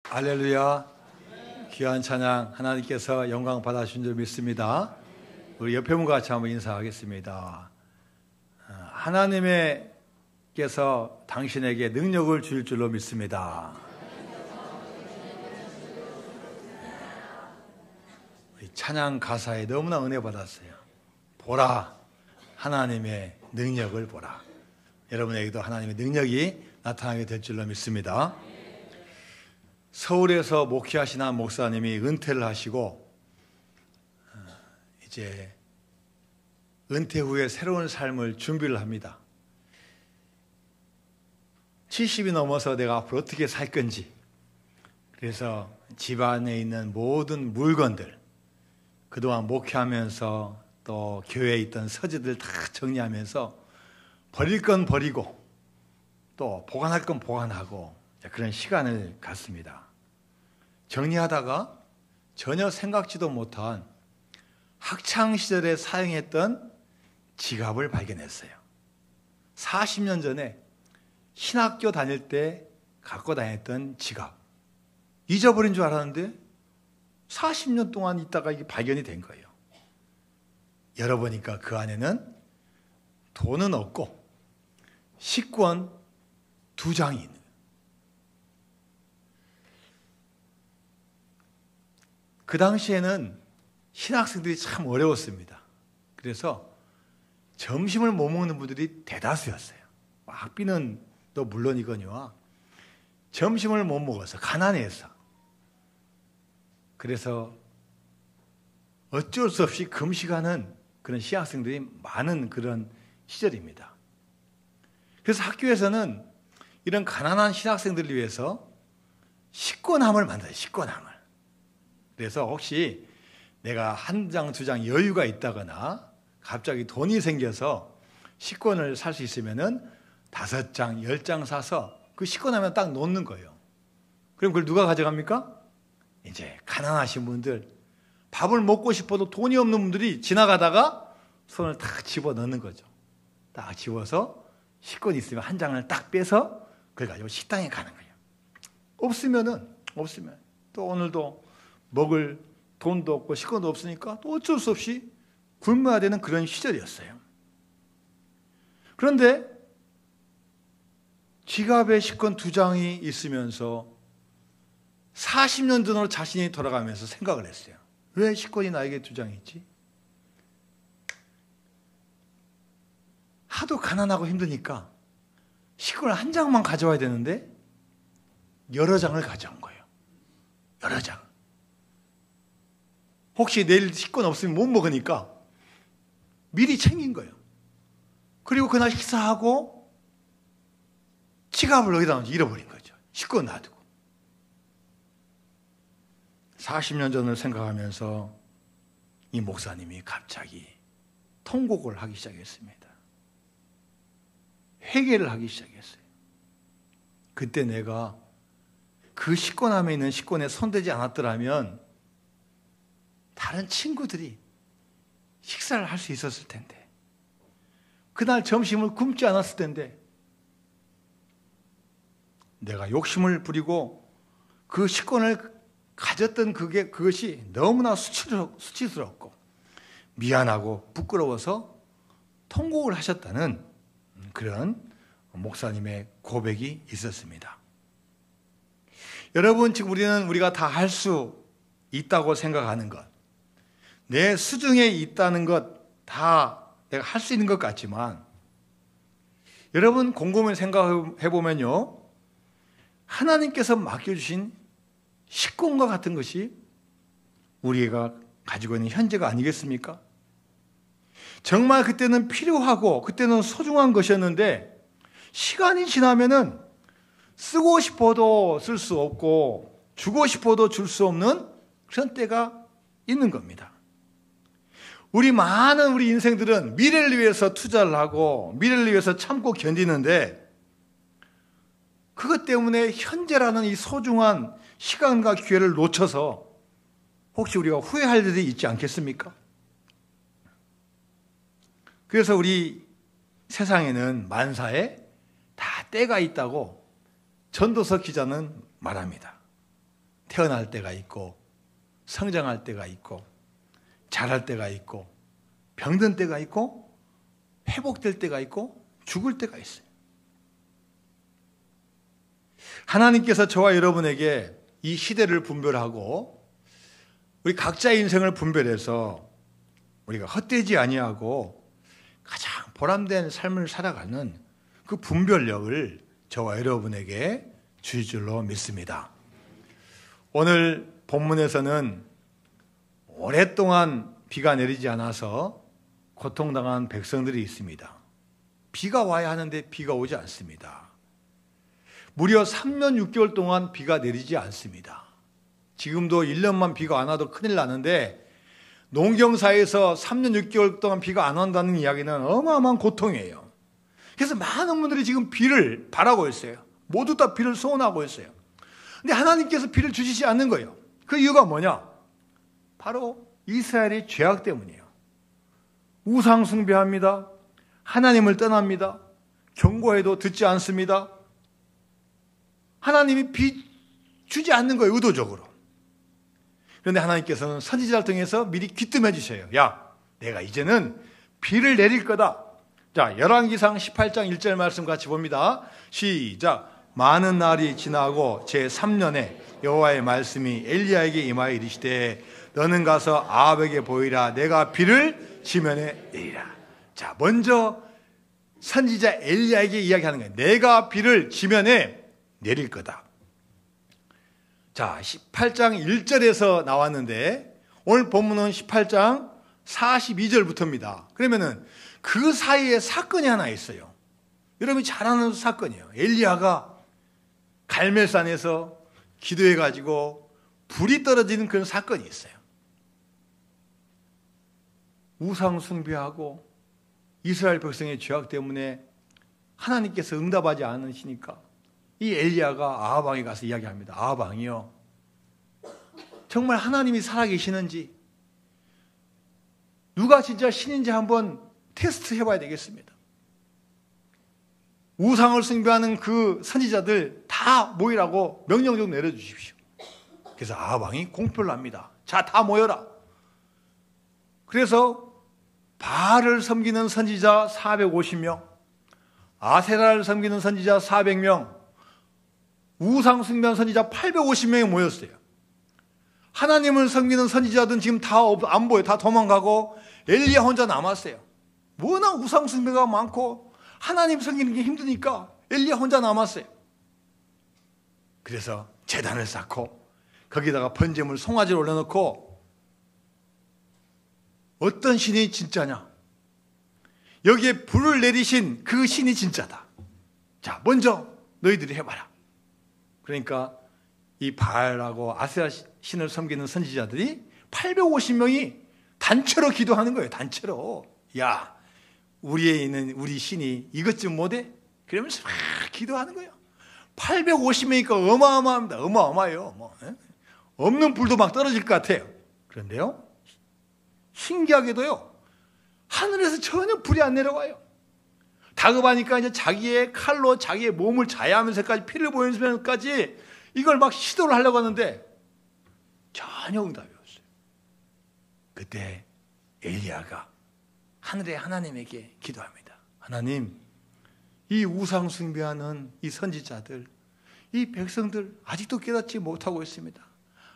할렐루야. 귀한 찬양 하나님께서 영광 받아주신 줄 믿습니다. 우리 옆에 분과 같이 한번 인사하겠습니다. 하나님께서 당신에게 능력을 줄 줄로 믿습니다. 우리 찬양 가사에 너무나 은혜 받았어요. 보라, 하나님의 능력을 보라. 여러분에게도 하나님의 능력이 나타나게 될 줄로 믿습니다. 서울에서 목회하신 한 목사님이 은퇴를 하시고 이제 은퇴 후에 새로운 삶을 준비를 합니다. 70이 넘어서 내가 앞으로 어떻게 살 건지, 그래서 집안에 있는 모든 물건들, 그동안 목회하면서 또 교회에 있던 서재들 다 정리하면서 버릴 건 버리고 또 보관할 건 보관하고 그런 시간을 갖습니다. 정리하다가 전혀 생각지도 못한 학창시절에 사용했던 지갑을 발견했어요. 40년 전에 신학교 다닐 때 갖고 다녔던 지갑. 잊어버린 줄 알았는데 40년 동안 있다가 이게 발견이 된 거예요. 열어보니까 그 안에는 돈은 없고 식권 2장이 있는 거예요. 그 당시에는 신학생들이 참 어려웠습니다. 그래서 점심을 못 먹는 분들이 대다수였어요. 학비는 또 물론이거니와 점심을 못 먹어서 가난해서, 그래서 어쩔 수 없이 금식하는 그런 신학생들이 많은 그런 시절입니다. 그래서 학교에서는 이런 가난한 신학생들을 위해서 식권함을 만들어요. 식권함을. 그래서 혹시 내가 1장, 2장 여유가 있다거나 갑자기 돈이 생겨서 식권을 살 수 있으면은 5장, 10장 사서 그 식권함에 딱 놓는 거예요. 그럼 그걸 누가 가져갑니까? 이제 가난하신 분들, 밥을 먹고 싶어도 돈이 없는 분들이 지나가다가 손을 딱 집어 넣는 거죠. 딱 집어서 식권이 있으면 1장을 딱 빼서 그걸 가지고 식당에 가는 거예요. 없으면 또 오늘도 먹을 돈도 없고 식권도 없으니까 또 어쩔 수 없이 굶어야 되는 그런 시절이었어요. 그런데 지갑에 식권 2장이 있으면서 40년 전으로 자신이 돌아가면서 생각을 했어요. 왜 식권이 나에게 2장이 있지? 하도 가난하고 힘드니까 식권을 1장만 가져와야 되는데 여러 장을 가져온 거예요. 여러 장. 혹시 내일 식권 없으면 못 먹으니까 미리 챙긴 거예요. 그리고 그날 식사하고 지갑을 어디다 잃어버린 거죠. 식권 놔두고. 40년 전을 생각하면서 이 목사님이 갑자기 통곡을 하기 시작했습니다. 회개를 하기 시작했어요. 그때 내가 그 식권함에 있는 식권에 손대지 않았더라면 다른 친구들이 식사를 할 수 있었을 텐데, 그날 점심을 굶지 않았을 텐데, 내가 욕심을 부리고 그 식권을 가졌던 그것이 너무나 수치스럽고 미안하고 부끄러워서 통곡을 하셨다는 그런 목사님의 고백이 있었습니다. 여러분, 지금 우리가 다 할 수 있다고 생각하는 것, 내 수중에 있다는 것 다 내가 할 수 있는 것 같지만, 여러분 곰곰이 생각해 보면요, 하나님께서 맡겨주신 식권과 같은 것이 우리가 가지고 있는 현재가 아니겠습니까? 정말 그때는 필요하고 그때는 소중한 것이었는데 시간이 지나면은 쓰고 싶어도 쓸 수 없고 주고 싶어도 줄 수 없는 그런 때가 있는 겁니다. 우리 인생들은 미래를 위해서 투자를 하고 미래를 위해서 참고 견디는데, 그것 때문에 현재라는 이 소중한 시간과 기회를 놓쳐서 혹시 우리가 후회할 일이 있지 않겠습니까? 그래서 우리 세상에는 만사에 다 때가 있다고 전도서 기자는 말합니다. 태어날 때가 있고 성장할 때가 있고 자랄 때가 있고 병든 때가 있고 회복될 때가 있고 죽을 때가 있어요. 하나님께서 저와 여러분에게 이 시대를 분별하고 우리 각자의 인생을 분별해서 우리가 헛되지 아니하고 가장 보람된 삶을 살아가는 그 분별력을 저와 여러분에게 주실 줄로 믿습니다. 오늘 본문에서는 오랫동안 비가 내리지 않아서 고통당한 백성들이 있습니다. 비가 와야 하는데 비가 오지 않습니다. 무려 3년 6개월 동안 비가 내리지 않습니다. 지금도 1년만 비가 안 와도 큰일 나는데 농경사에서 3년 6개월 동안 비가 안 온다는 이야기는 어마어마한 고통이에요. 그래서 많은 분들이 지금 비를 바라고 있어요. 모두 다 비를 소원하고 있어요. 근데 하나님께서 비를 주시지 않는 거예요. 그 이유가 뭐냐? 바로 이스라엘의 죄악 때문이에요. 우상 숭배합니다. 하나님을 떠납니다. 경고해도 듣지 않습니다. 하나님이 비 주지 않는 거예요, 의도적으로. 그런데 하나님께서는 선지자를 통해서 미리 귀뜸해 주셔요. 야, 내가 이제는 비를 내릴 거다. 자, 열왕기상 18장 1절 말씀 같이 봅니다. 시작. 많은 날이 지나고 제3년에 여호와의 말씀이 엘리야에게 임하여 이르시되 너는 가서 아합에게 보이라. 내가 비를 지면에 내리라. 자, 먼저 선지자 엘리야에게 이야기하는 거예요. 내가 비를 지면에 내릴 거다. 자, 18장 1절에서 나왔는데 오늘 본문은 18장 42절부터입니다. 그러면은 그 사이에 사건이 하나 있어요. 여러분이 잘 아는 사건이에요. 엘리야가 갈멜산에서 기도해가지고 불이 떨어지는 그런 사건이 있어요. 우상 숭배하고 이스라엘 백성의 죄악 때문에 하나님께서 응답하지 않으시니까 이 엘리야가 아합 왕에 가서 이야기합니다. 아합 왕이요, 정말 하나님이 살아계시는지 누가 진짜 신인지 한번 테스트 해봐야 되겠습니다. 우상을 숭배하는 그 선지자들 다 모이라고 명령 좀 내려주십시오. 그래서 아합 왕이 공표를 합니다. 자, 다 모여라. 그래서 바알을 섬기는 선지자 450명, 아세라를 섬기는 선지자 400명, 우상 숭배하는 선지자 850명이 모였어요. 하나님을 섬기는 선지자들은 지금 다 안 보여요. 다 도망가고 엘리야 혼자 남았어요. 워낙 우상 숭배가 많고 하나님 섬기는 게 힘드니까 엘리야 혼자 남았어요. 그래서 제단을 쌓고 거기다가 번제물 송아지를 올려놓고 어떤 신이 진짜냐? 여기에 불을 내리신 그 신이 진짜다. 자, 먼저 너희들이 해봐라. 그러니까 이 바알하고 아세라 신을 섬기는 선지자들이 850명이 단체로 기도하는 거예요. 단체로. 야, 우리에 있는 우리 신이 이것 좀 못해? 그러면서 막 기도하는 거예요. 850명이니까 어마어마합니다. 어마어마해요. 뭐, 없는 불도 막 떨어질 것 같아요. 그런데요, 신기하게도요, 하늘에서 전혀 불이 안 내려와요. 다급하니까 이제 자기의 칼로 자기의 몸을 자해하면서까지 피를 보이면서까지 이걸 막 시도를 하려고 하는데 전혀 응답이 없어요. 그때 엘리야가 하늘의 하나님에게 기도합니다. 하나님, 이 우상 숭배하는 이 선지자들, 이 백성들 아직도 깨닫지 못하고 있습니다.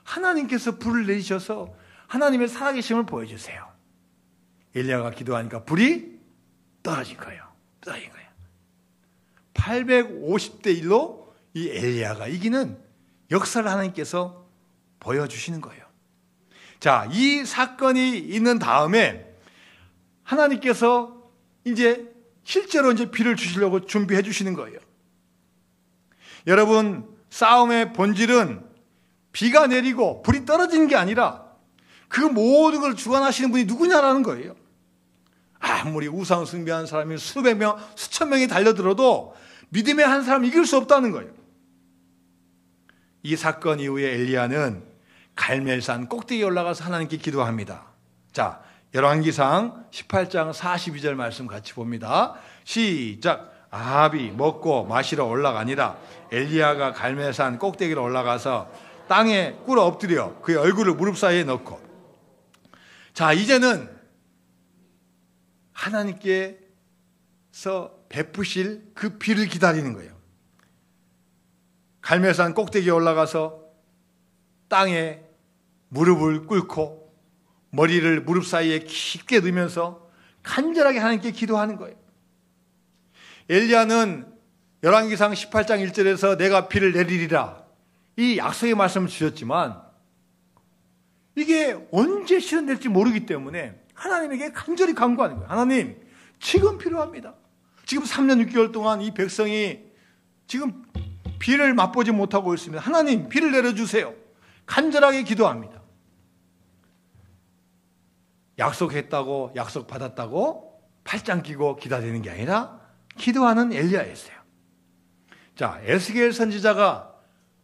하나님께서 불을 내리셔서 하나님의 살아계심을 보여주세요. 엘리야가 기도하니까 불이 떨어진 거예요. 떨어진 거예요. 850대 1로 이 엘리야가 이기는 역사를 하나님께서 보여주시는 거예요. 자, 이 사건이 있는 다음에 하나님께서 이제 실제로 이제 비를 주시려고 준비해 주시는 거예요. 여러분, 싸움의 본질은 비가 내리고 불이 떨어지는 게 아니라 그 모든 걸 주관하시는 분이 누구냐라는 거예요. 아무리 우상 숭배하는 사람이 수백 명, 수천 명이 달려들어도 믿음의 한 사람을 이길 수 없다는 거예요. 이 사건 이후에 엘리야는 갈멜산 꼭대기에 올라가서 하나님께 기도합니다. 자, 열왕기상 18장 42절 말씀 같이 봅니다. 시작. 아합이 먹고 마시러 올라가니라. 엘리야가 갈멜산 꼭대기로 올라가서 땅에 꿇어 엎드려 그의 얼굴을 무릎 사이에 넣고, 자, 이제는 하나님께서 베푸실 그 비를 기다리는 거예요. 갈멜산 꼭대기에 올라가서 땅에 무릎을 꿇고 머리를 무릎 사이에 깊게 넣으면서 간절하게 하나님께 기도하는 거예요. 엘리야는 열왕기상 18장 1절에서 내가 비를 내리리라 이 약속의 말씀을 주셨지만 이게 언제 실현될지 모르기 때문에 하나님에게 간절히 간구하는 거예요. 하나님, 지금 필요합니다. 지금 3년 6개월 동안 이 백성이 지금 비를 맛보지 못하고 있습니다. 하나님, 비를 내려주세요. 간절하게 기도합니다. 약속했다고, 약속받았다고 팔짱 끼고 기다리는 게 아니라 기도하는 엘리야였어요. 자, 에스겔 선지자가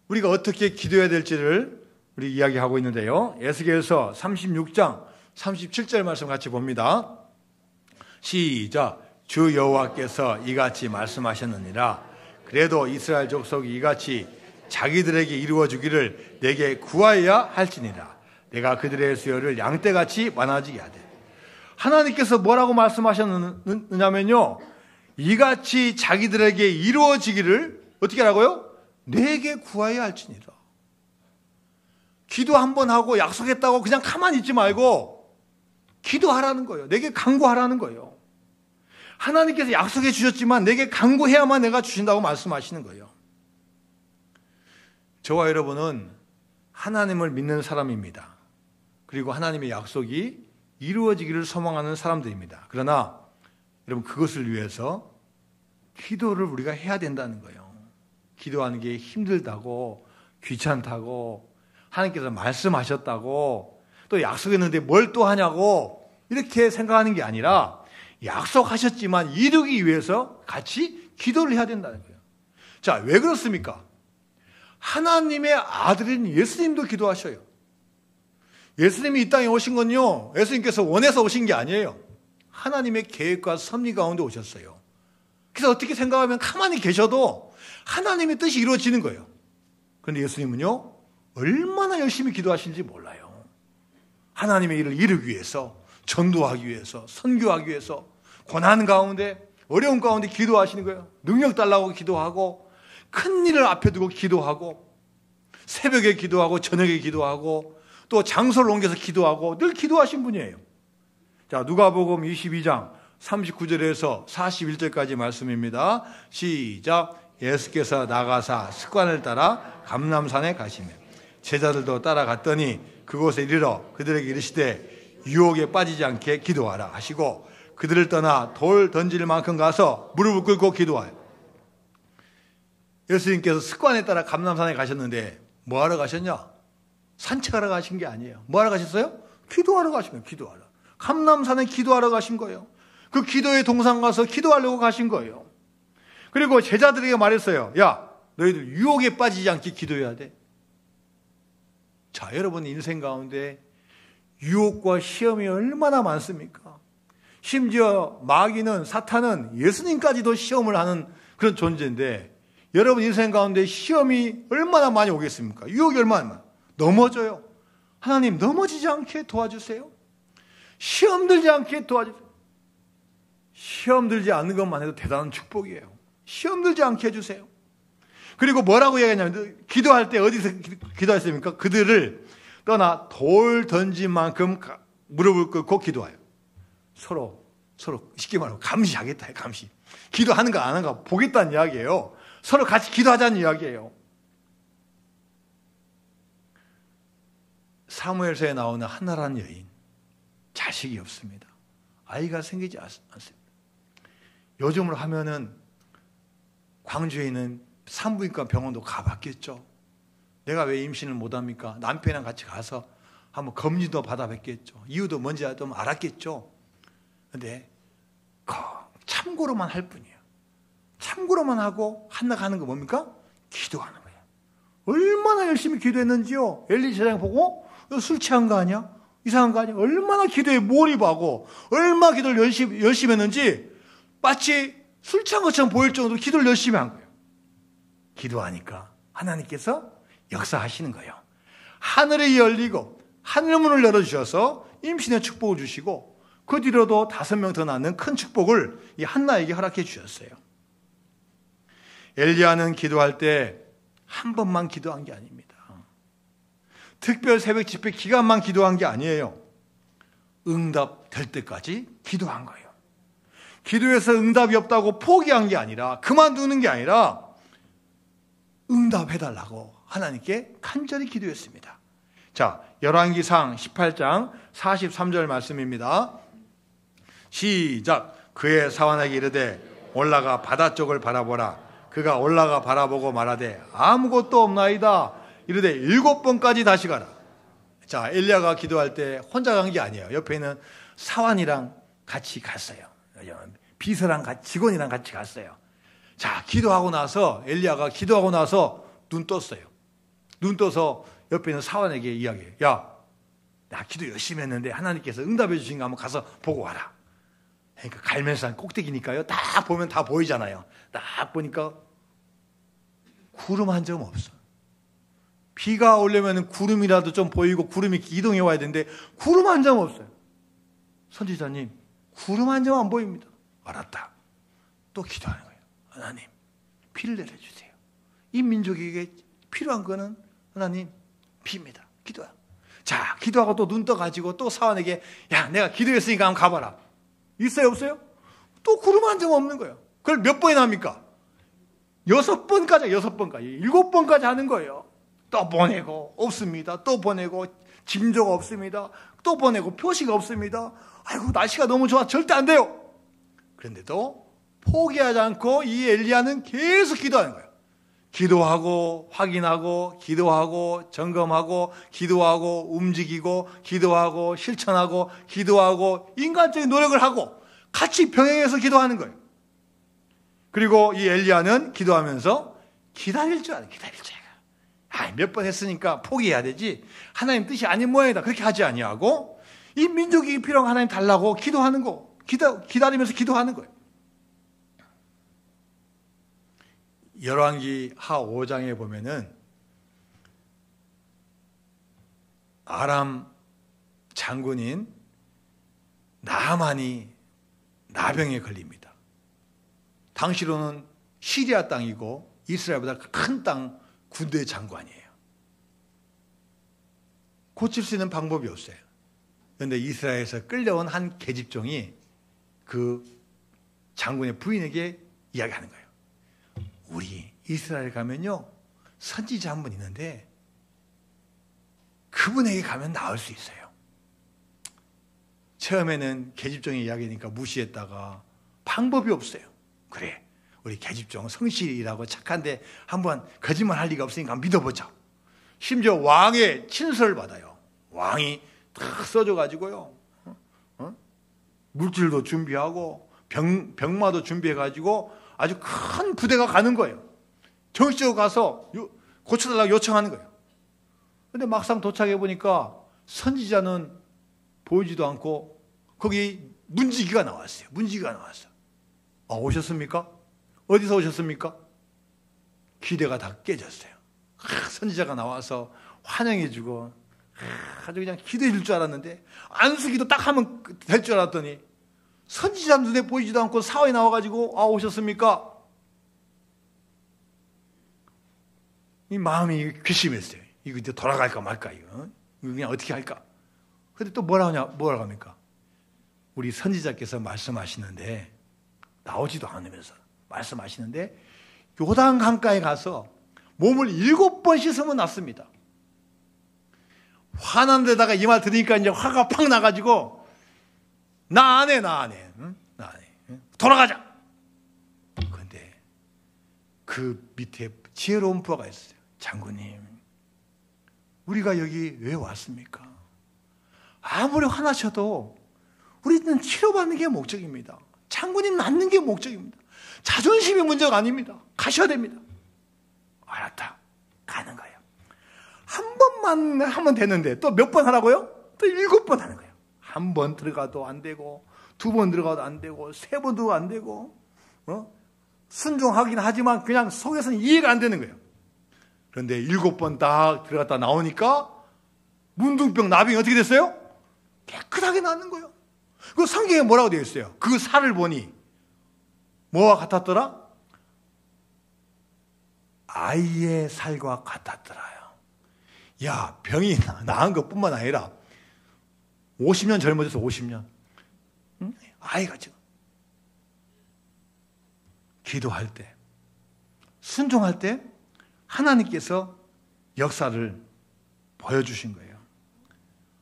우리가 어떻게 기도해야 될지를 우리 이야기하고 있는데요. 에스겔서 36장 37절 말씀 같이 봅니다. 시작. 주 여호와께서 이같이 말씀하셨느니라. 그래도 이스라엘 족속이 이같이 자기들에게 이루어 주기를 내게 구하여야 할지니라. 내가 그들의 수요를 양떼같이 많아지게 하되. 하나님께서 뭐라고 말씀하셨느냐면요, 이같이 자기들에게 이루어지기를 어떻게 하라고요? 내게 구하여야 할지니라. 기도 한번 하고 약속했다고 그냥 가만히 있지 말고 기도하라는 거예요. 내게 간구하라는 거예요. 하나님께서 약속해 주셨지만 내게 간구해야만 내가 주신다고 말씀하시는 거예요. 저와 여러분은 하나님을 믿는 사람입니다. 그리고 하나님의 약속이 이루어지기를 소망하는 사람들입니다. 그러나 여러분, 그것을 위해서 기도를 우리가 해야 된다는 거예요. 기도하는 게 힘들다고, 귀찮다고, 하나님께서 말씀하셨다고, 또 약속했는데 뭘 또 하냐고 이렇게 생각하는 게 아니라 약속하셨지만 이루기 위해서 같이 기도를 해야 된다는 거예요. 자, 왜 그렇습니까? 하나님의 아들인 예수님도 기도하셔요. 예수님이 이 땅에 오신 건요, 예수님께서 원해서 오신 게 아니에요. 하나님의 계획과 섭리 가운데 오셨어요. 그래서 어떻게 생각하면 가만히 계셔도 하나님의 뜻이 이루어지는 거예요. 그런데 예수님은요, 얼마나 열심히 기도하시는지 몰라요. 하나님의 일을 이루기 위해서, 전도하기 위해서, 선교하기 위해서 고난 가운데, 어려움 가운데 기도하시는 거예요. 능력 달라고 기도하고, 큰 일을 앞에 두고 기도하고, 새벽에 기도하고, 저녁에 기도하고, 또 장소를 옮겨서 기도하고, 늘 기도하신 분이에요. 자, 누가복음 22장 39절에서 41절까지 말씀입니다. 시작. 예수께서 나가사 습관을 따라 감람산에 가시며 제자들도 따라갔더니 그곳에 이르러 그들에게 이르시되 유혹에 빠지지 않게 기도하라 하시고 그들을 떠나 돌 던질 만큼 가서 무릎을 꿇고 기도하여. 예수님께서 습관에 따라 감람산에 가셨는데 뭐 하러 가셨냐? 산책하러 가신 게 아니에요. 뭐 하러 가셨어요? 기도하러 가신 거예요. 기도하러. 감람산에 기도하러 가신 거예요. 그 기도의 동산 가서 기도하려고 가신 거예요. 그리고 제자들에게 말했어요. 야, 너희들 유혹에 빠지지 않게 기도해야 돼. 자, 여러분 인생 가운데 유혹과 시험이 얼마나 많습니까? 심지어 마귀는, 사탄은 예수님까지도 시험을 하는 그런 존재인데 여러분 인생 가운데 시험이 얼마나 많이 오겠습니까? 유혹이 얼마나 많아요. 넘어져요. 하나님, 넘어지지 않게 도와주세요. 시험 들지 않게 도와주세요. 시험 들지 않는 것만 해도 대단한 축복이에요. 시험 들지 않게 해주세요. 그리고 뭐라고 얘기했냐면, 기도할 때 어디서 기도했습니까? 그들을 떠나 돌 던진 만큼 무릎을 꿇고 기도해요. 서로 쉽게 말하면 감시하겠다, 감시. 기도하는가 안 하는가 보겠다는 이야기예요. 서로 같이 기도하자는 이야기예요. 사무엘서에 나오는 한나라는 여인, 자식이 없습니다. 아이가 생기지 않습니다. 요즘으로 하면은 광주에 있는 산부인과 병원도 가봤겠죠. 내가 왜 임신을 못합니까? 남편이랑 같이 가서 한번 검진도 받아봤겠죠. 이유도 뭔지 좀 알았겠죠. 근데 참고로만 할 뿐이에요. 참고로만 하고 한나가 하는 거 뭡니까? 기도하는 거예요. 얼마나 열심히 기도했는지요. 엘리 제사장 보고 술 취한 거 아니야? 이상한 거 아니야? 얼마나 기도에 몰입하고 얼마나 기도를 열심히 했는지 마치 술 취한 것처럼 보일 정도로 기도를 열심히 한 거예요. 기도하니까 하나님께서 역사하시는 거예요. 하늘이 열리고 하늘문을 열어주셔서 임신의 축복을 주시고 그 뒤로도 5명 더 낳는 큰 축복을 이 한나에게 허락해 주셨어요. 엘리야는 기도할 때 한 번만 기도한 게 아닙니다. 특별 새벽 집회 기간만 기도한 게 아니에요. 응답될 때까지 기도한 거예요. 기도해서 응답이 없다고 포기한 게 아니라, 그만두는 게 아니라 응답해달라고 하나님께 간절히 기도했습니다. 자, 열왕기상 18장 43절 말씀입니다. 시작. 그의 사환에게 이르되 올라가 바다 쪽을 바라보라. 그가 올라가 바라보고 말하되 아무것도 없나이다. 이르되 7번까지 다시 가라. 자, 엘리야가 기도할 때 혼자 간 게 아니에요. 옆에 있는 사환이랑 같이 갔어요. 비서랑 같이, 직원이랑 같이 갔어요. 자, 기도하고 나서 엘리야가 기도하고 나서 눈 떴어요. 눈 떠서 옆에 있는 사환에게 이야기해요. 야, 나 기도 열심히 했는데 하나님께서 응답해 주신 거 한번 가서 보고 와라. 그러니까 갈멜산 꼭대기니까요. 딱 보면 다 보이잖아요. 딱 보니까 구름 한 점 없어. 비가 오려면 구름이라도 좀 보이고 구름이 이동해 와야 되는데 구름 한 점 없어요. 선지자님, 구름 한 점 안 보입니다. 알았다. 또 기도하는 거예요. 하나님, 비를 내려주세요. 이 민족에게 필요한 거는 하나님, 비입니다. 기도야. 자, 기도하고 또 눈 떠가지고 또 사환에게 야, 내가 기도했으니까 한번 가봐라. 있어요, 없어요? 또 구름 한 점 없는 거예요. 그걸 몇 번이나 합니까? 6번까지, 6번까지, 7번까지 하는 거예요. 또 보내고 없습니다. 또 보내고 징조가 없습니다. 또 보내고 표시가 없습니다. 아이고, 날씨가 너무 좋아. 절대 안 돼요. 그런데도 포기하지 않고 이 엘리야는 계속 기도하는 거예요. 기도하고 확인하고 기도하고 점검하고 기도하고 움직이고 기도하고 실천하고 기도하고 인간적인 노력을 하고 같이 병행해서 기도하는 거예요. 그리고 이 엘리야는 기도하면서 기다릴 줄 알아요. 기다릴 줄 알아요. 몇 번 했으니까 포기해야 되지. 하나님 뜻이 아닌 모양이다. 그렇게 하지 아니하고 이 민족이 필요한 하나님 달라고 기도하는 거. 기다리면서 기도하는 거예요. 열왕기 하 5장에 보면은 아람 장군인 나아만이 나병에 걸립니다. 당시로는 시리아 땅이고 이스라엘보다 큰 땅 군대 장관이에요. 고칠 수 있는 방법이 없어요. 그런데 이스라엘에서 끌려온 한 계집종이 그 장군의 부인에게 이야기하는 거예요. 우리 이스라엘 가면요, 선지자 한 분 있는데 그분에게 가면 나을 수 있어요. 처음에는 계집종의 이야기니까 무시했다가 방법이 없어요. 그래, 우리 계집종 성실이라고 착한데 한번 거짓말 할 리가 없으니까 믿어보자. 심지어 왕의 친서를 받아요. 왕이 탁 써줘가지고요, 물질도 준비하고 병마도 준비해가지고 아주 큰 부대가 가는 거예요. 정식적으로 가서 고쳐달라고 요청하는 거예요. 근데 막상 도착해 보니까 선지자는 보이지도 않고 거기 문지기가 나왔어요. 문지기가 나왔어요. 아, 오셨습니까? 어디서 오셨습니까? 기대가 다 깨졌어요. 선지자가 나와서 환영해주고 아주 그냥 기도해 줄 줄 알았는데 안수기도 딱 하면 될 줄 알았더니 선지자 눈에 보이지도 않고 사원이 나와가지고 아, 오셨습니까? 이 마음이 괘씸했어요. 이거 이제 돌아갈까 말까, 이거 그냥 어떻게 할까? 근데 또 뭐라고 합니까? 우리 선지자께서 말씀하시는데, 나오지도 않으면서 말씀하시는데, 요단 강가에 가서 몸을 7번 씻으면 낫습니다. 화난 데다가 이 말 들으니까 이제 화가 팍 나가지고, 나 안 해. 응? 나 안 해. 응? 돌아가자! 그런데 그 밑에 지혜로운 부하가 있어요. 장군님, 우리가 여기 왜 왔습니까? 아무리 화나셔도 우리는 치료받는 게 목적입니다. 장군님 낫는 게 목적입니다. 자존심이 문제가 아닙니다. 가셔야 됩니다. 알았다. 가는 거예요. 한 번만 하면 되는데 또 몇 번 하라고요? 또 7번 하는 거예요. 한 번 들어가도 안 되고 2번 들어가도 안 되고 3번 들어가도 안 되고 순종하긴 하지만 그냥 속에서는 이해가 안 되는 거예요. 그런데 7번 딱 들어갔다 나오니까 문둥병, 나병이 어떻게 됐어요? 깨끗하게 낫는 거예요. 그 성경에 뭐라고 되어 있어요? 그 살을 보니 뭐와 같았더라? 아이의 살과 같았더라요. 야, 병이 나은 것뿐만 아니라 50년 젊어져서 50년. 응? 아이가 지금 기도할 때, 순종할 때 하나님께서 역사를 보여주신 거예요.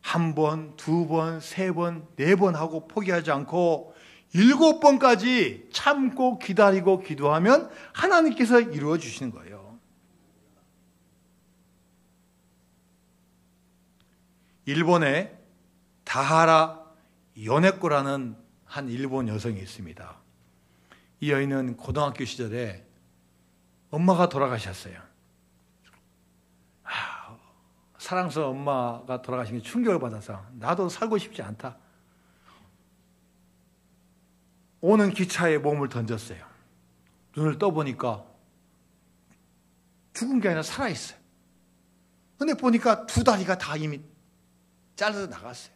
한 번, 두 번, 세 번, 네 번 하고 포기하지 않고 7번까지 참고 기다리고 기도하면 하나님께서 이루어 주시는 거예요. 일본에 다하라 요네코라는 한 일본 여성이 있습니다. 이 여인은 고등학교 시절에 엄마가 돌아가셨어요. 사랑스러운 엄마가 돌아가신 게 충격을 받아서 나도 살고 싶지 않다. 오는 기차에 몸을 던졌어요. 눈을 떠보니까 죽은 게 아니라 살아있어요. 근데 보니까 두 다리가 다 이미 잘라서 나갔어요.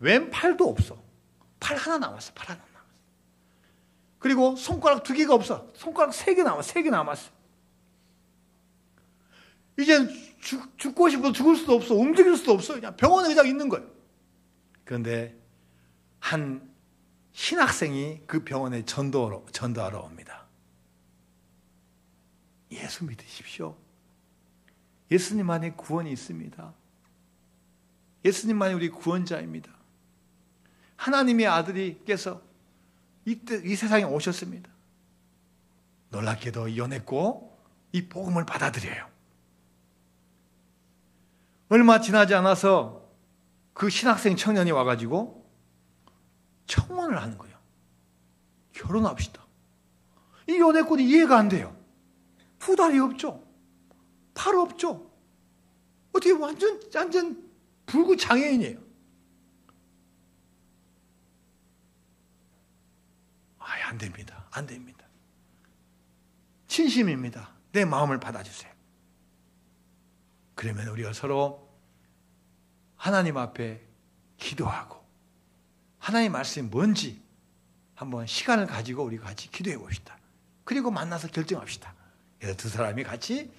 왼팔도 없어. 팔 하나 남았어요. 팔 하나 남았어요. 그리고 손가락 2개가 없어. 손가락 3개 남았어요. 3개 남았어요. 이젠 죽고 싶어도 죽을 수도 없어. 움직일 수도 없어. 그냥 병원에 그냥 있는 거예요. 그런데 한 신학생이 그 병원에 전도하러 옵니다. 예수 믿으십시오. 예수님 안에 구원이 있습니다. 예수님만이 우리 구원자입니다. 하나님의 아들이께서 이 세상에 오셨습니다. 놀랍게도 요네코 이 복음을 받아들여요. 얼마 지나지 않아서 그 신학생 청년이 와가지고 청혼을 하는 거예요. 결혼합시다. 이 요네코는 이해가 안 돼요. 2다리 없죠. 팔 없죠. 어떻게 완전 불구 장애인이에요. 안 됩니다. 안 됩니다. 진심입니다. 내 마음을 받아주세요. 그러면 우리가 서로 하나님 앞에 기도하고 하나님 말씀이 뭔지 한번 시간을 가지고 우리 같이 기도해 봅시다. 그리고 만나서 결정합시다. 그래서 두 사람이 같이,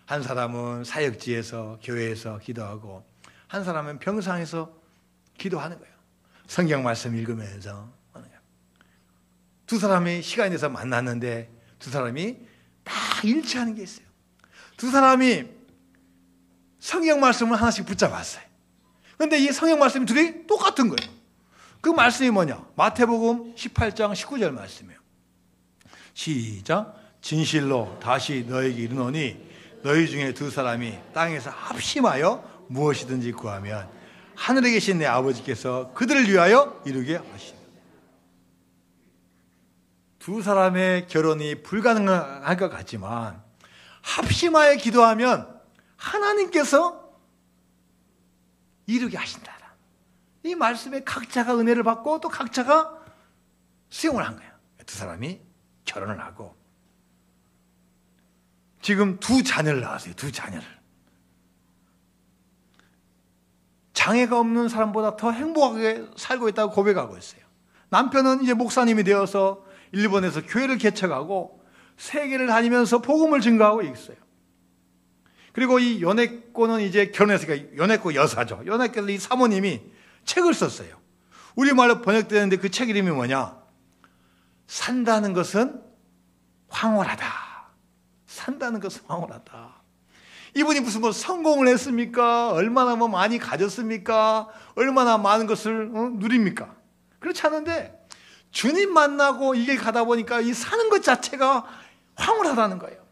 한 사람은 사역지에서 교회에서 기도하고 한 사람은 병상에서 기도하는 거예요. 성경 말씀 읽으면서 하는 거예요. 두 사람이 시간이 돼서 만났는데 두 사람이 다 일치하는 게 있어요. 두 사람이 성경 말씀을 하나씩 붙잡았어요. 그런데 이 성경 말씀이 둘이 똑같은 거예요. 그 말씀이 뭐냐? 마태복음 18장 19절 말씀이에요. 시작. 진실로 다시 너에게 이르노니 너희 중에 두 사람이 땅에서 합심하여 무엇이든지 구하면 하늘에 계신 내 아버지께서 그들을 위하여 이루게 하시니. 두 사람의 결혼이 불가능할 것 같지만 합심하여 기도하면 하나님께서 이루게 하신다. 이 말씀에 각자가 은혜를 받고 또 각자가 수용을 한 거예요. 두 사람이 결혼을 하고 지금 두 자녀를 낳았어요. 두 자녀를. 장애가 없는 사람보다 더 행복하게 살고 있다고 고백하고 있어요. 남편은 이제 목사님이 되어서 일본에서 교회를 개척하고 세계를 다니면서 복음을 증거하고 있어요. 그리고 이 요네코는 이제 결혼했으니까 요네코 여사죠. 요네코 이 사모님이 책을 썼어요. 우리말로 번역되는데 그 책 이름이 뭐냐? 산다는 것은 황홀하다. 산다는 것은 황홀하다. 이분이 무슨 뭐 성공을 했습니까? 얼마나 뭐 많이 가졌습니까? 얼마나 많은 것을 누립니까? 그렇지 않은데 주님 만나고 이게 가다 보니까 이 사는 것 자체가 황홀하다는 거예요.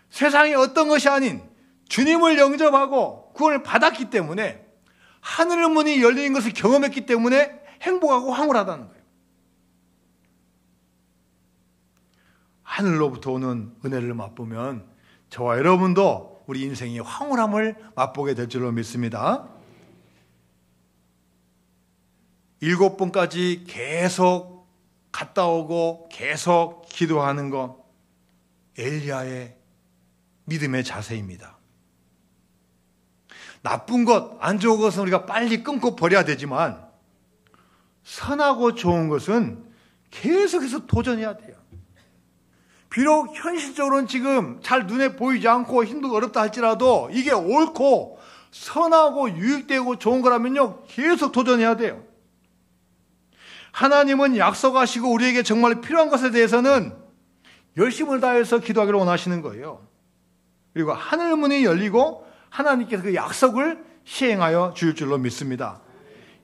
세상에 어떤 것이 아닌 주님을 영접하고 구원을 받았기 때문에 하늘의 문이 열리는 것을 경험했기 때문에 행복하고 황홀하다는 거예요. 하늘로부터 오는 은혜를 맛보면 저와 여러분도 우리 인생의 황홀함을 맛보게 될 줄로 믿습니다. 7번까지 계속 갔다 오고 계속 기도하는 것, 엘리야의 믿음의 자세입니다. 나쁜 것, 안 좋은 것은 우리가 빨리 끊고 버려야 되지만 선하고 좋은 것은 계속해서 도전해야 돼요. 비록 현실적으로는 지금 잘 눈에 보이지 않고 힘들고 어렵다 할지라도 이게 옳고 선하고 유익되고 좋은 거라면요, 계속 도전해야 돼요. 하나님은 약속하시고 우리에게 정말 필요한 것에 대해서는 열심을 다해서 기도하기를 원하시는 거예요. 그리고 하늘 문이 열리고 하나님께서 그 약속을 시행하여 주실 줄로 믿습니다.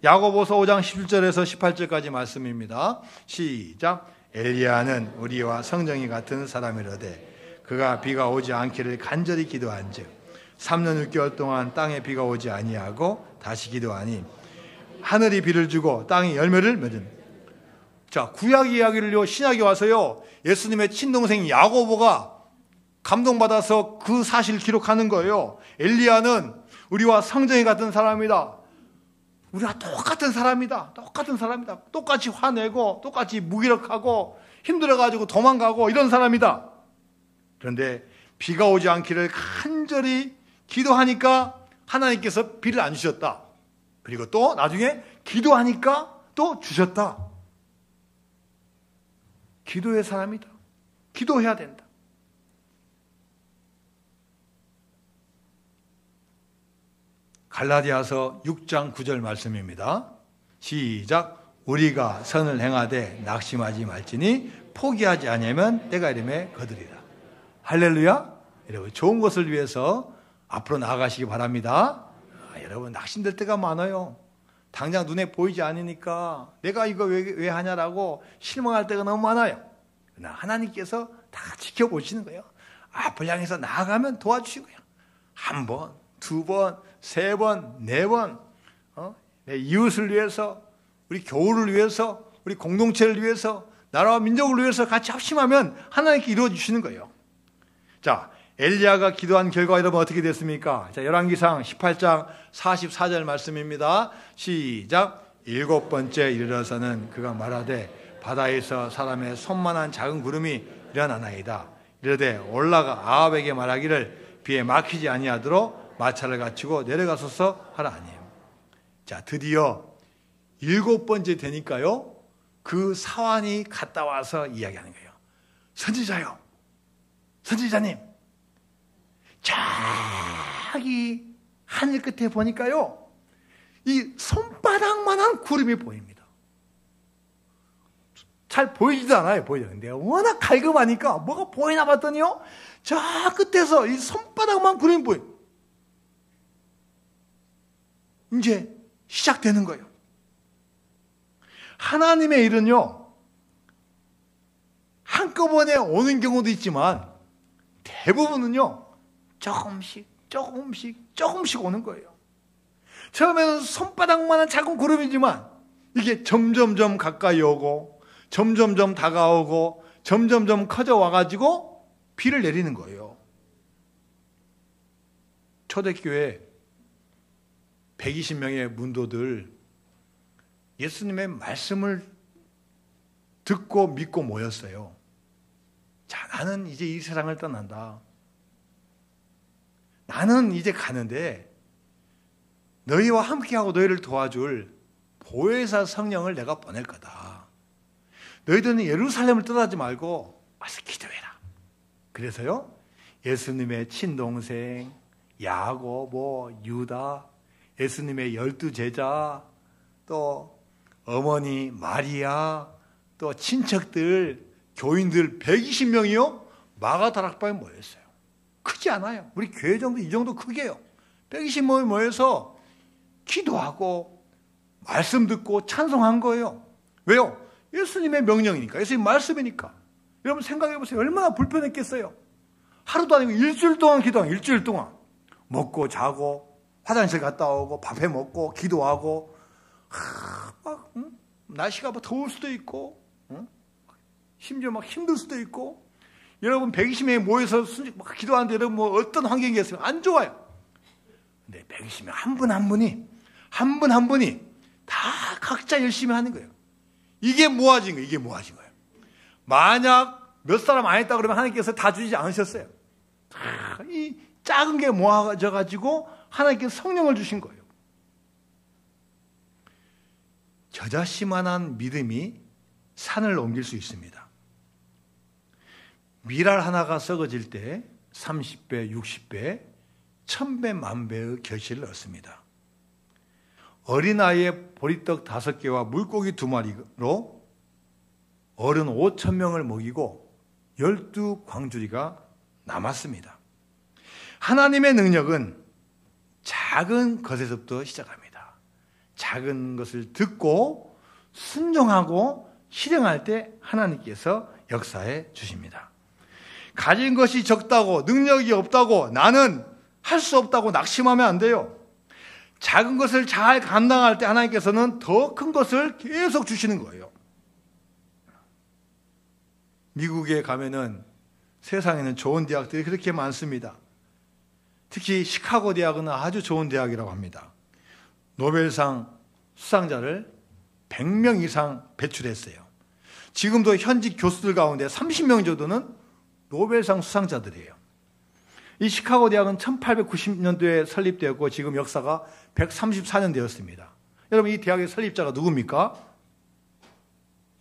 야고보서 5장 17절에서 18절까지 말씀입니다. 시작. 엘리야는 우리와 성정이 같은 사람이로되 그가 비가 오지 않기를 간절히 기도한즉 3년 6개월 동안 땅에 비가 오지 아니하고 다시 기도하니 하늘이 비를 주고 땅이 열매를 맺은. 자, 구약 이야기를요, 신약에 와서요, 예수님의 친동생 야고보가 감동받아서 그 사실을 기록하는 거예요. 엘리야는 우리와 성정이 같은 사람이다. 우리가 똑같은 사람이다. 똑같은 사람이다. 똑같이 화내고 똑같이 무기력하고 힘들어가지고 도망가고 이런 사람이다. 그런데 비가 오지 않기를 간절히 기도하니까 하나님께서 비를 안 주셨다. 그리고 또 나중에 기도하니까 또 주셨다. 기도의 사람이다. 기도해야 된다. 갈라디아서 6장 9절 말씀입니다. 시작. 우리가 선을 행하되 낙심하지 말지니 포기하지 아니하면 때가 이름에 거두리라. 할렐루야. 여러분, 좋은 것을 위해서 앞으로 나아가시기 바랍니다. 여러분, 낙심될 때가 많아요. 당장 눈에 보이지 않으니까 내가 이거 왜 하냐라고 실망할 때가 너무 많아요. 그러나 하나님께서 다 지켜보시는 거예요. 앞을 향해서 나아가면 도와주시고요. 한 번, 두 번, 세 번, 네 번, 내 이웃을 위해서, 우리 교우를 위해서, 우리 공동체를 위해서, 나라와 민족을 위해서 같이 합심하면 하나님께 이루어 주시는 거예요. 자, 엘리야가 기도한 결과가 여러분 어떻게 됐습니까? 자, 열왕기상 18장 44절 말씀입니다. 시작. 7번째 이르러서는 그가 말하되 바다에서 사람의 손만한 작은 구름이 일어나나이다. 이르되 올라가 아합에게 말하기를 비에 막히지 아니하도록 마차를 갖추고 내려가소서 하라 하니. 자, 드디어 7번째 되니까요, 그 사환이 갔다 와서 이야기하는 거예요. 선지자요, 선지자님, 저기 하늘 끝에 보니까요, 이 손바닥만한 구름이 보입니다. 잘 보이지도 않아요. 보이는데 워낙 갈급하니까 뭐가 보이나 봤더니요, 저 끝에서 이 손바닥만 구름이 보여요. 이제 시작되는 거예요. 하나님의 일은요, 한꺼번에 오는 경우도 있지만 대부분은요, 조금씩 오는 거예요. 처음에는 손바닥만한 작은 구름이지만 이게 점점점 가까이 오고 점점점 다가오고 점점점 커져 와가지고 비를 내리는 거예요. 초대교회 120명의 문도들 예수님의 말씀을 듣고 믿고 모였어요. 자, 나는 이제 이 세상을 떠난다. 나는 이제 가는데 너희와 함께하고 너희를 도와줄 보혜사 성령을 내가 보낼 거다. 너희들은 예루살렘을 떠나지 말고 와서 기도해라. 그래서요, 예수님의 친동생 야고보, 유다, 예수님의 12제자, 또 어머니 마리아, 또 친척들, 교인들 120명이요 마가다락방에 모였어요. 크지 않아요. 우리 교회 정도 이 정도 크게요. 120명이 모여서 기도하고 말씀 듣고 찬송한 거예요. 왜요? 예수님의 명령이니까, 예수님 말씀이니까. 여러분 생각해 보세요. 얼마나 불편했겠어요. 하루도 아니고 일주일 동안 기도하고, 일주일 동안 먹고 자고 화장실 갔다 오고 밥해 먹고 기도하고, 날씨가 뭐 더울 수도 있고, 심지어 막 힘들 수도 있고. 여러분 120명이 모여서 막 기도하는데 여러분 뭐 어떤 환경이었으면 안 좋아요. 근데 120명 한 분 한 분이 다 각자 열심히 하는 거예요. 이게 모아진 거예요. 이게 모아진 거예요. 만약 몇 사람 안 했다 그러면 하나님께서 다 주지 않으셨어요. 이 작은 게 모아져 가지고 하나님께서 성령을 주신 거예요. 겨자씨만한 믿음이 산을 옮길 수 있습니다. 밀알 하나가 썩어질 때 30배, 60배, 1000배, 만배의 결실을 얻습니다. 어린아이의 보리떡 5개와 물고기 2마리로 어른 5,000명을 먹이고 12광주리가 남았습니다. 하나님의 능력은 작은 것에서부터 시작합니다. 작은 것을 듣고 순종하고 실행할 때 하나님께서 역사해 주십니다. 가진 것이 적다고, 능력이 없다고, 나는 할 수 없다고 낙심하면 안 돼요. 작은 것을 잘 감당할 때 하나님께서는 더 큰 것을 계속 주시는 거예요. 미국에 가면은 세상에는 좋은 대학들이 그렇게 많습니다. 특히 시카고 대학은 아주 좋은 대학이라고 합니다. 노벨상 수상자를 100명 이상 배출했어요. 지금도 현직 교수들 가운데 30명 정도는 노벨상 수상자들이에요. 이 시카고 대학은 1890년도에 설립되었고 지금 역사가 134년 되었습니다. 여러분, 이 대학의 설립자가 누굽니까?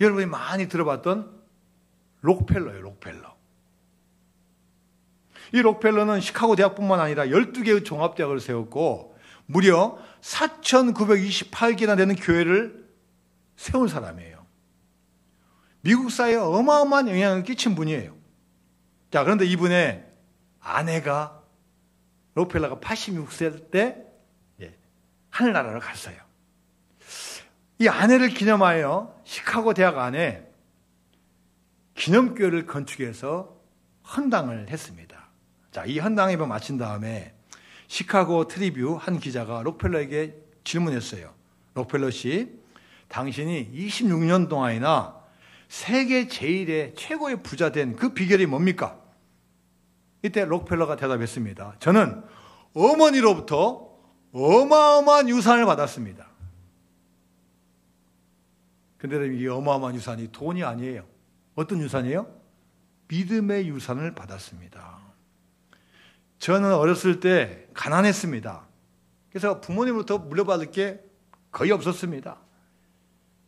여러분이 많이 들어봤던 록펠러예요. 록펠러. 이 록펠러는 시카고 대학뿐만 아니라 12개의 종합대학을 세웠고 무려 4,928개나 되는 교회를 세운 사람이에요. 미국 사회에 어마어마한 영향을 끼친 분이에요. 자, 그런데 이분의 아내가 록펠러가 86세 때 하늘나라로 갔어요. 이 아내를 기념하여 시카고 대학 안에 기념교회를 건축해서 헌당을 했습니다. 자, 이 헌당 예배 마친 다음에 시카고 트리뷰 한 기자가 록펠러에게 질문했어요. 록펠러 씨, 당신이 26년 동안이나 세계 제1의 최고의 부자 된 그 비결이 뭡니까? 이때 록펠러가 대답했습니다. 저는 어머니로부터 어마어마한 유산을 받았습니다. 근데 이 어마어마한 유산이 돈이 아니에요. 어떤 유산이에요? 믿음의 유산을 받았습니다. 저는 어렸을 때 가난했습니다. 그래서 부모님으로부터 물려받을 게 거의 없었습니다.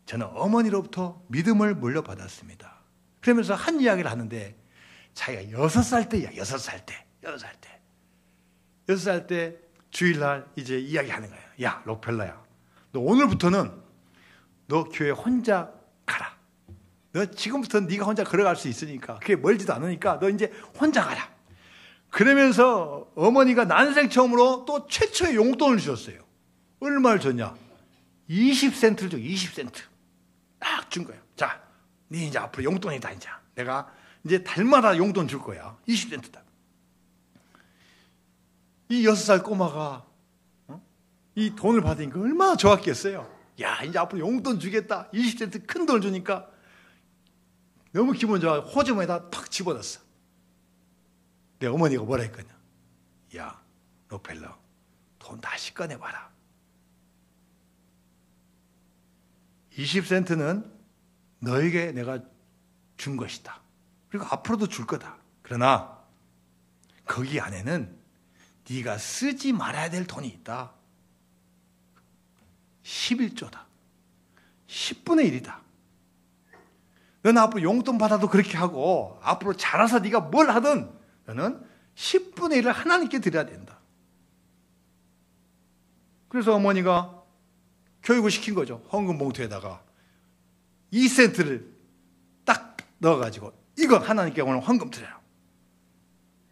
저는 어머니로부터 믿음을 물려받았습니다. 그러면서 한 이야기를 하는데 자기가 6살 때야, 6살 때. 6살 때 주일날 이제 이야기하는 거예요. 야, 록펠러야. 너 오늘부터는 너 교회 혼자 가라. 너 지금부터 네가 혼자 걸어갈 수 있으니까, 그게 멀지도 않으니까 너 이제 혼자 가라. 그러면서 어머니가 난생 처음으로 또 최초의 용돈을 주셨어요. 얼마를 줬냐? 20센트를 줘. 20센트. 딱 준 거예요. 자, 네 이제 앞으로 용돈이다. 이제 내가 이제 달마다 용돈 줄 거야. 20센트다. 이 6살 꼬마가 이 돈을 받으니까 얼마나 좋았겠어요. 야, 이제 앞으로 용돈 주겠다. 20센트 큰 돈을 주니까 너무 기분 좋아. 호주머니에다 탁 집어넣었어. 내 어머니가 뭐라 했거냐. 야, 록펠러, 돈 다시 꺼내봐라. 20센트는 너에게 내가 준 것이다. 그리고 앞으로도 줄 거다. 그러나 거기 안에는 네가 쓰지 말아야 될 돈이 있다. 11조다. 10분의 1이다. 너는 앞으로 용돈 받아도 그렇게 하고 앞으로 자라서 네가 뭘 하든 너는 10분의 1을 하나님께 드려야 된다. 그래서 어머니가 교육을 시킨 거죠. 헌금 봉투에다가 2센트를 딱 넣어가지고 이거 하나님께 오늘 헌금 드려라.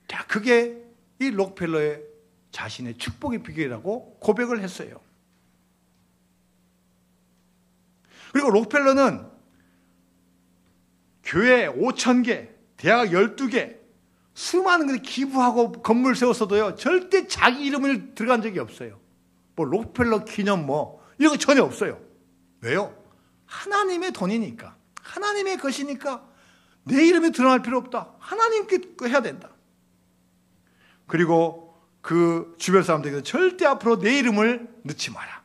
자, 그게 이 록펠러의 자신의 축복의 비결이라고 고백을 했어요. 그리고 록펠러는 교회 5,000개, 대학 12개, 수많은 것을 기부하고 건물 세웠어도요, 절대 자기 이름을 들어간 적이 없어요. 뭐 록펠러 기념 이런 거 전혀 없어요. 왜요? 하나님의 돈이니까, 하나님의 것이니까 내 이름이 드러날 필요 없다. 하나님께 해야 된다. 그리고 그 주변 사람들에게 절대 앞으로 내 이름을 넣지 마라.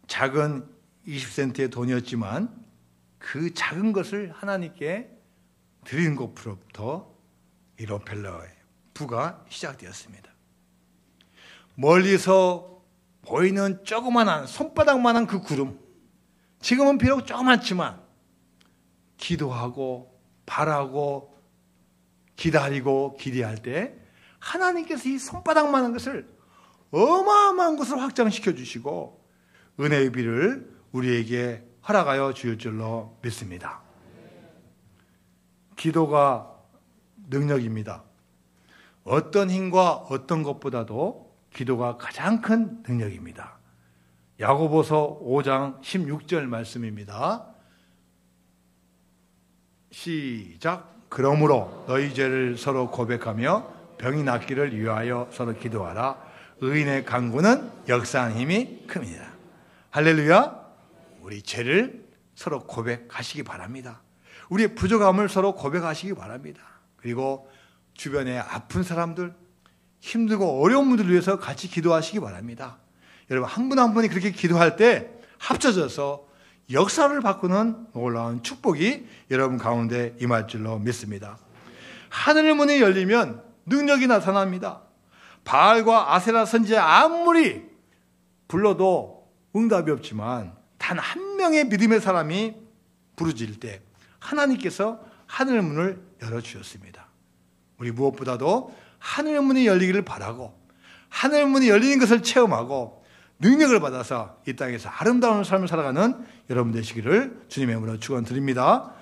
작은 20센트의 돈이었지만 그 작은 것을 하나님께 드리는 것부터 이 록펠러의 부가 시작되었습니다. 멀리서 보이는 조그만한 손바닥만한 그 구름, 지금은 비록 조그맣지만 기도하고 바라고 기다리고 기대할 때 하나님께서 이 손바닥만한 것을 어마어마한 것을 확장시켜 주시고 은혜의 비를 우리에게 허락하여 주실 줄로 믿습니다. 기도가 능력입니다. 어떤 힘과 어떤 것보다도 기도가 가장 큰 능력입니다. 야고보서 5장 16절 말씀입니다. 시작. 그러므로 너희 죄를 서로 고백하며 병이 낫기를 위하여 서로 기도하라. 의인의 간구는 역사하는 힘이 큽니다. 할렐루야. 우리 죄를 서로 고백하시기 바랍니다. 우리의 부족함을 서로 고백하시기 바랍니다. 그리고 주변에 아픈 사람들, 힘들고 어려운 분들을 위해서 같이 기도하시기 바랍니다. 여러분 한 분 한 분이 그렇게 기도할 때 합쳐져서 역사를 바꾸는 놀라운 축복이 여러분 가운데 임할 줄로 믿습니다. 하늘의 문이 열리면 능력이 나타납니다. 바알과 아세라 선지자 아무리 불러도 응답이 없지만 단 한 명의 믿음의 사람이 부르짖을 때 하나님께서 하늘의 문을 열어주셨습니다. 우리 무엇보다도 하늘의 문이 열리기를 바라고 하늘의 문이 열리는 것을 체험하고 능력을 받아서 이 땅에서 아름다운 삶을 살아가는 여러분 되시기를 주님의 이름으로 축원드립니다.